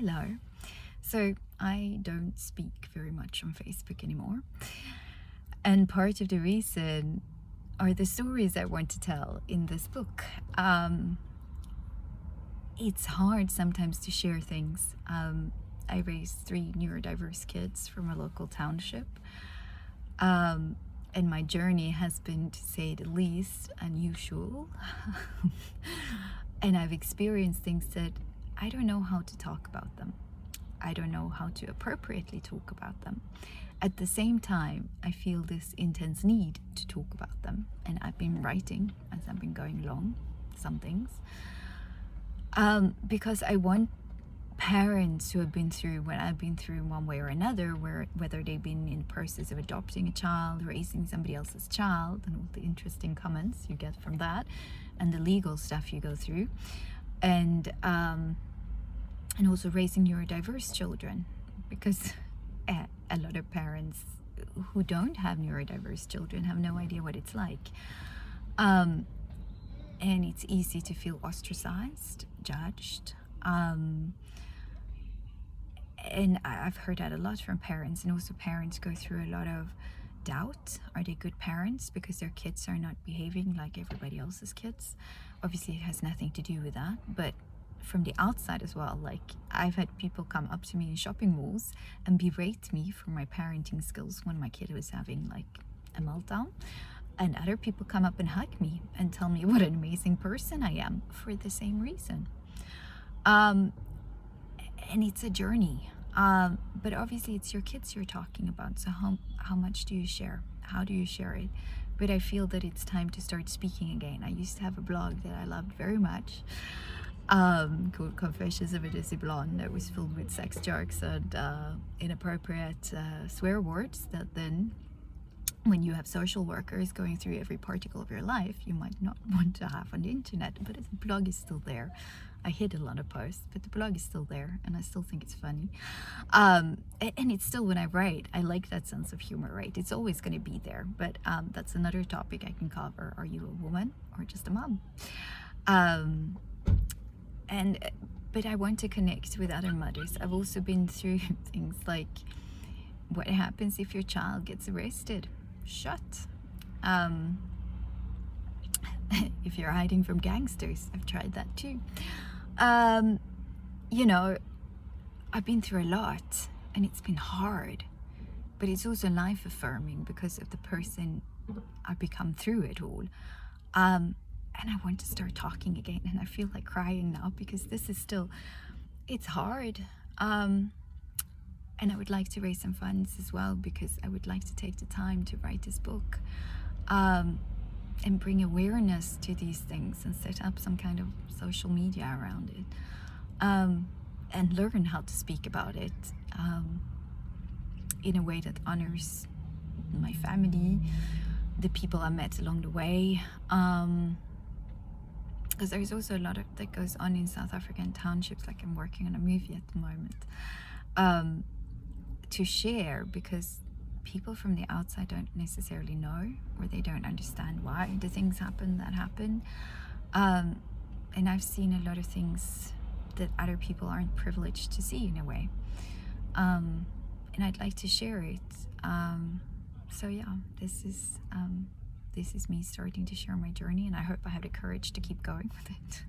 Hello. So I don't speak very much on Facebook anymore. And part of the reason are the stories I want to tell in this book. It's hard sometimes to share things. I raised 3 neurodiverse kids from a local township. And my journey has been, to say the least, unusual. And I've experienced things that I don't know how to talk about them. I don't know how to appropriately talk about them. At the same time, I feel this intense need to talk about them. And I've been writing as I've been going along some things. Because I want parents who have been through what I've been through in one way or another, whether they've been in the process of adopting a child, raising somebody else's child, and all the interesting comments you get from that, and the legal stuff you go through, and also raising neurodiverse children, because a lot of parents who don't have neurodiverse children have no idea what it's like. And it's easy to feel ostracized, judged. And I've heard that a lot from parents, and also parents go through a lot of doubt. Are they good parents because their kids are not behaving like everybody else's kids? Obviously it has nothing to do with that, but from the outside as well, like I've had people come up to me in shopping malls and berate me for my parenting skills when my kid was having like a meltdown, and other people come up and hug me and tell me what an amazing person I am for the same reason. And it's a journey, but obviously it's your kids you're talking about, so how much do you share? How do you share it? But I feel that it's time to start speaking again. I used to have a blog that I loved very much, called Confessions of a Dizzy Blonde, that was filled with sex jokes and inappropriate swear words that then, when you have social workers going through every particle of your life, you might not want to have on the internet. But the blog is still there. I hid a lot of posts, but the blog is still there, and I still think it's funny. And it's still, when I write, I like that sense of humor, right? It's always going to be there, but that's another topic I can cover. Are you a woman or just a mom? But I want to connect with other mothers. I've also been through things like, what happens if your child gets arrested? Shut. If you're hiding from gangsters, I've tried that too. You know, I've been through a lot, and it's been hard, but it's also life affirming because of the person I've become through it all. And I want to start talking again, and I feel like crying now because this is still, it's hard. And I would like to raise some funds as well, because I would like to take the time to write this book, and bring awareness to these things, and set up some kind of social media around it, and learn how to speak about it in a way that honors my family, the people I met along the way, because there's also a lot of that goes on in South African townships. Like, I'm working on a movie at the moment, to share, because people from the outside don't necessarily know, or they don't understand why the things happen that happen. And I've seen a lot of things that other people aren't privileged to see in a way. And I'd like to share it. So yeah, this is me starting to share my journey, and I hope I have the courage to keep going with it.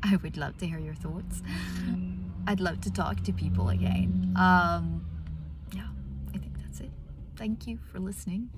I would love to hear your thoughts. I'd love to talk to people again. Yeah, I think that's it. Thank you for listening.